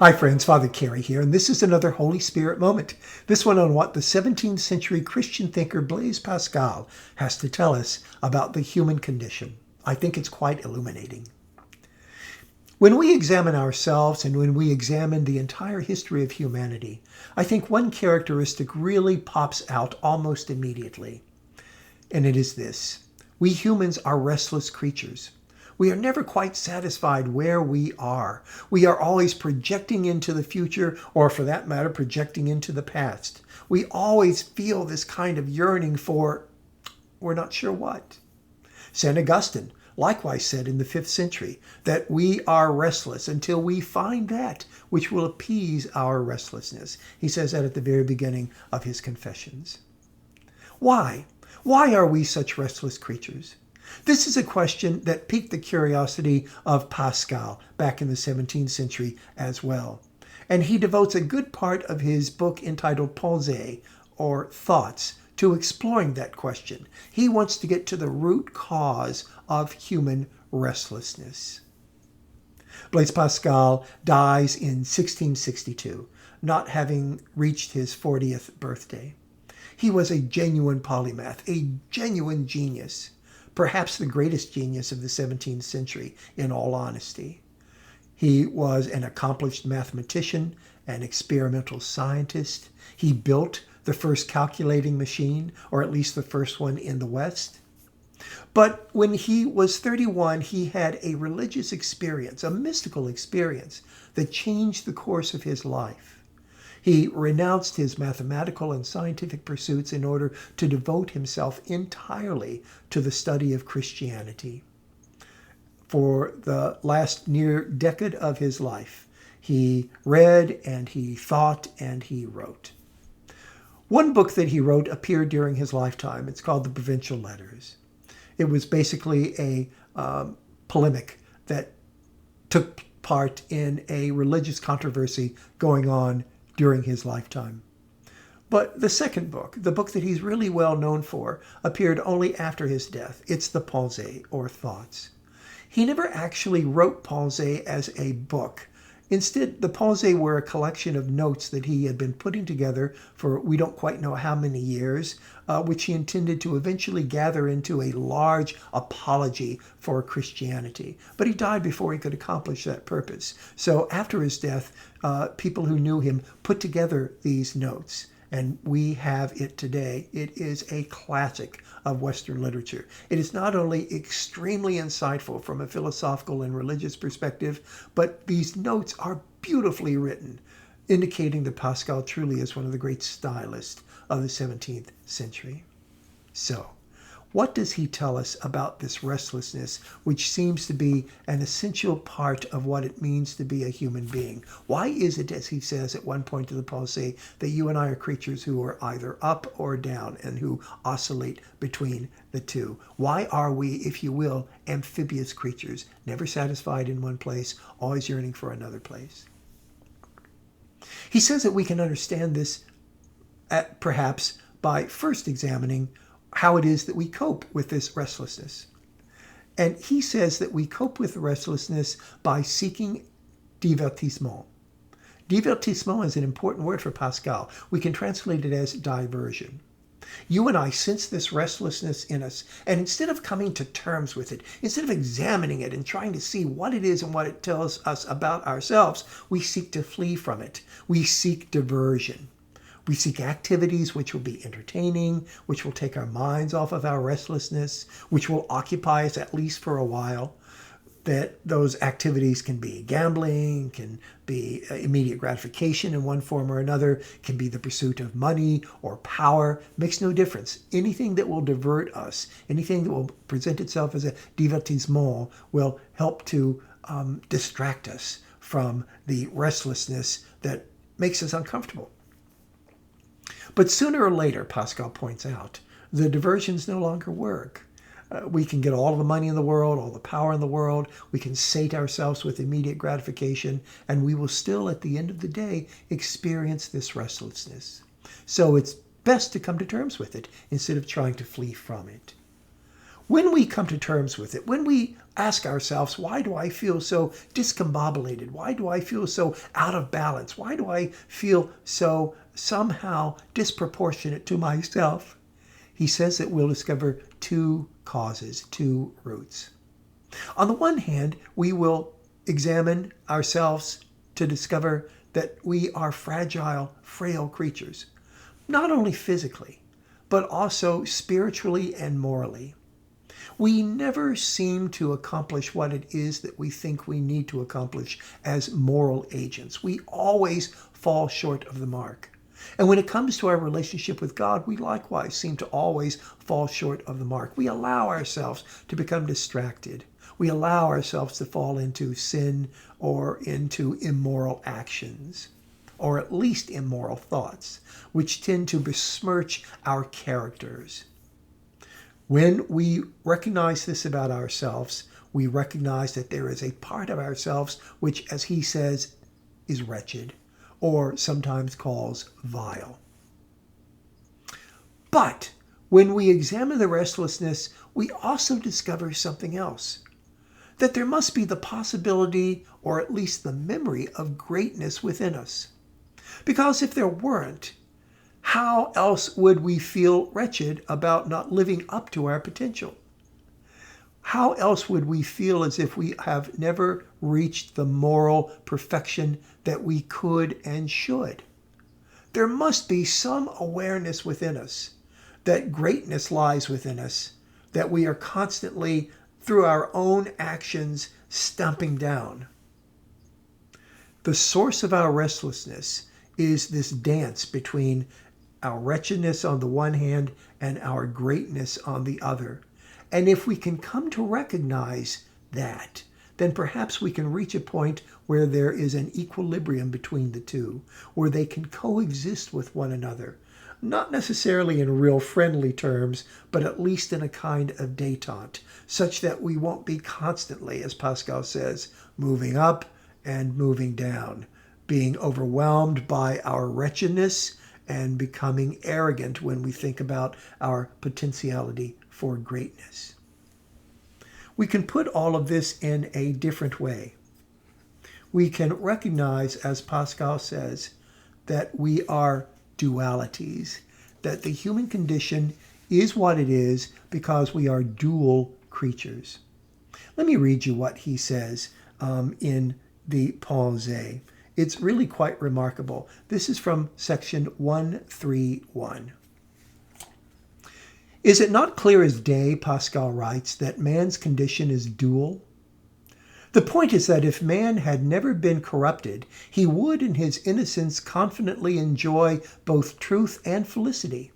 Hi friends, Father Carey here, and this is another Holy Spirit moment. This one on what the 17th century Christian thinker Blaise Pascal has to tell us about the human condition. I think it's quite illuminating. When we examine ourselves and when we examine the entire history of humanity, I think one characteristic really pops out almost immediately. And it is this: we humans are restless creatures. We are never quite satisfied where we are. We are always projecting into the future, or for that matter, projecting into the past. We always feel this kind of yearning for, we're not sure what. St. Augustine likewise said in the 5th century that we are restless until we find that which will appease our restlessness. He says that at the very beginning of his Confessions. Why? Why are we such restless creatures? This is a question that piqued the curiosity of Pascal back in the 17th century as well. And he devotes a good part of his book entitled Pensées, or Thoughts, to exploring that question. He wants to get to the root cause of human restlessness. Blaise Pascal dies in 1662, not having reached his 40th birthday. He was a genuine polymath, a genuine genius. Perhaps the greatest genius of the 17th century, in all honesty. He was an accomplished mathematician, an experimental scientist. He built the first calculating machine, or at least the first one in the West. But when he was 31, he had a religious experience, a mystical experience, that changed the course of his life. He renounced his mathematical and scientific pursuits in order to devote himself entirely to the study of Christianity. For the last near decade of his life, he read and he thought and he wrote. One book that he wrote appeared during his lifetime. It's called The Provincial Letters. It was basically a polemic that took part in a religious controversy going on during his lifetime. But the second book, the book that he's really well known for, appeared only after his death. It's the Pensées, or Thoughts. He never actually wrote Pensées as a book. Instead, the Pensées were a collection of notes that he had been putting together for we don't quite know how many years, which he intended to eventually gather into a large apology for Christianity. But he died before he could accomplish that purpose. So after his death, people who knew him put together these notes, and we have it today. It is a classic of Western literature. It is not only extremely insightful from a philosophical and religious perspective, but these notes are beautifully written, indicating that Pascal truly is one of the great stylists of the 17th century. So, what does he tell us about this restlessness, which seems to be an essential part of what it means to be a human being? Why is it, as he says at one point to the Pensées, that you and I are creatures who are either up or down and who oscillate between the two? Why are we, if you will, amphibious creatures, never satisfied in one place, always yearning for another place? He says that we can understand this perhaps by first examining how it is that we cope with this restlessness. And he says that we cope with restlessness by seeking divertissement. Divertissement is an important word for Pascal. We can translate it as diversion. You and I sense this restlessness in us, and instead of coming to terms with it, instead of examining it and trying to see what it is and what it tells us about ourselves, we seek to flee from it. We seek diversion. We seek activities which will be entertaining, which will take our minds off of our restlessness, which will occupy us at least for a while. That those activities can be gambling, can be immediate gratification in one form or another, can be the pursuit of money or power. Makes no difference. Anything that will divert us, anything that will present itself as a divertissement will help to distract us from the restlessness that makes us uncomfortable. But sooner or later, Pascal points out, the diversions no longer work. We can get all the money in the world, all the power in the world. We can sate ourselves with immediate gratification, and we will still, at the end of the day, experience this restlessness. So it's best to come to terms with it instead of trying to flee from it. When we come to terms with it, when we ask ourselves, why do I feel so discombobulated? Why do I feel so out of balance? Why do I feel so somehow disproportionate to myself? He says that we'll discover two causes, two roots. On the one hand, we will examine ourselves to discover that we are fragile, frail creatures, not only physically, but also spiritually and morally. We never seem to accomplish what it is that we think we need to accomplish as moral agents. We always fall short of the mark. And when it comes to our relationship with God, we likewise seem to always fall short of the mark. We allow ourselves to become distracted. We allow ourselves to fall into sin or into immoral actions, or at least immoral thoughts, which tend to besmirch our characters. When we recognize this about ourselves, we recognize that there is a part of ourselves which, as he says, is wretched, or sometimes calls vile. But when we examine the restlessness, we also discover something else, that there must be the possibility, or at least the memory, of greatness within us. Because if there weren't, how else would we feel wretched about not living up to our potential? How else would we feel as if we have never reached the moral perfection that we could and should? There must be some awareness within us that greatness lies within us, that we are constantly, through our own actions, stumping down. The source of our restlessness is this dance between our wretchedness on the one hand and our greatness on the other. And if we can come to recognize that, then perhaps we can reach a point where there is an equilibrium between the two, where they can coexist with one another, not necessarily in real friendly terms, but at least in a kind of détente, such that we won't be constantly, as Pascal says, moving up and moving down, being overwhelmed by our wretchedness and becoming arrogant when we think about our potentiality for greatness. We can put all of this in a different way. We can recognize, as Pascal says, that we are dualities, that the human condition is what it is because we are dual creatures. Let me read you what he says in the Pensées. It's really quite remarkable. This is from section 131. Is it not clear as day, Pascal writes, that man's condition is dual? The point is that if man had never been corrupted, he would in his innocence confidently enjoy both truth and felicity.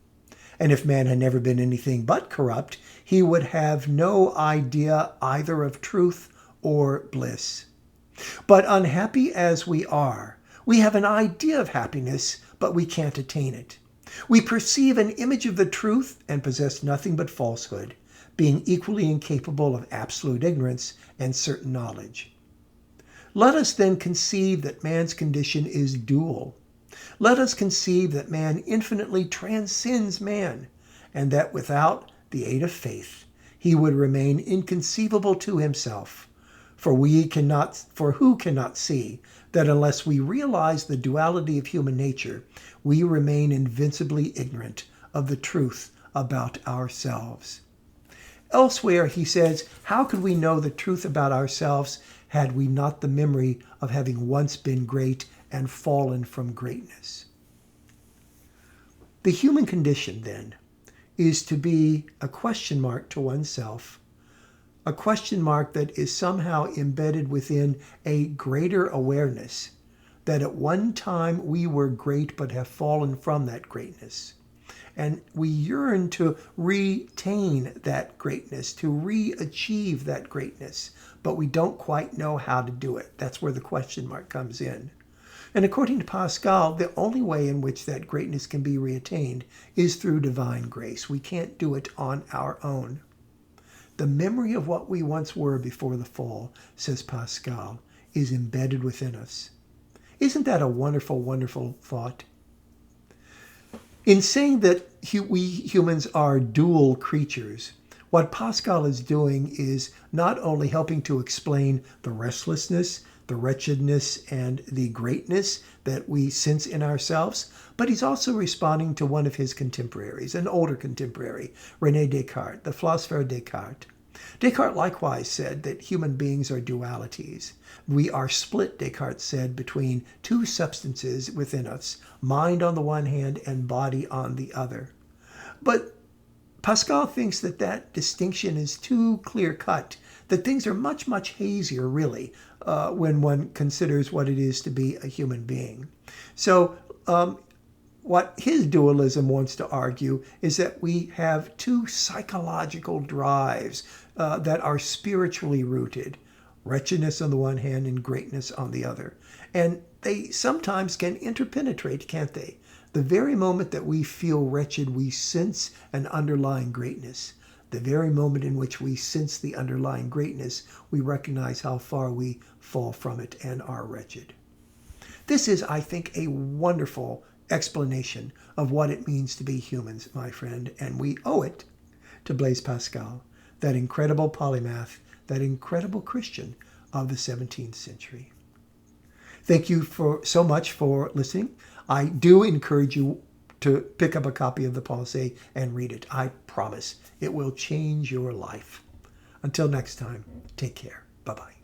And if man had never been anything but corrupt, he would have no idea either of truth or bliss. But unhappy as we are, we have an idea of happiness, but we can't attain it. We perceive an image of the truth and possess nothing but falsehood, being equally incapable of absolute ignorance and certain knowledge. Let us then conceive that man's condition is dual. Let us conceive that man infinitely transcends man, and that without the aid of faith, he would remain inconceivable to himself. For who cannot see that unless we realize the duality of human nature, we remain invincibly ignorant of the truth about ourselves. Elsewhere, he says, how could we know the truth about ourselves had we not the memory of having once been great and fallen from greatness? The human condition, then, is to be a question mark to oneself, a question mark that is somehow embedded within a greater awareness that at one time we were great but have fallen from that greatness. And we yearn to retain that greatness, to re-achieve that greatness, but we don't quite know how to do it. That's where the question mark comes in. And according to Pascal, the only way in which that greatness can be reattained is through divine grace. We can't do it on our own. The memory of what we once were before the fall, says Pascal, is embedded within us. Isn't that a wonderful, wonderful thought? In saying that we humans are dual creatures, What Pascal is doing is not only helping to explain the restlessness, the wretchedness, and the greatness that we sense in ourselves, but he's also responding to one of his contemporaries, an older contemporary, René Descartes, the philosopher Descartes. Descartes likewise said that human beings are dualities. We are split, Descartes said, between two substances within us, mind on the one hand and body on the other. But Pascal thinks that that distinction is too clear-cut, that things are much, much hazier, really, when one considers what it is to be a human being. So what his dualism wants to argue is that we have two psychological drives that are spiritually rooted, wretchedness on the one hand and greatness on the other. And they sometimes can interpenetrate, can't they? The very moment that we feel wretched, we sense an underlying greatness. The very moment in which we sense the underlying greatness, we recognize how far we fall from it and are wretched. This is, I think, a wonderful explanation of what it means to be humans, my friend, and we owe it to Blaise Pascal, that incredible polymath, that incredible Christian of the 17th century. Thank you so much for listening. I do encourage you to pick up a copy of the Pensée and read it. I promise it will change your life. Until next time, take care. Bye-bye.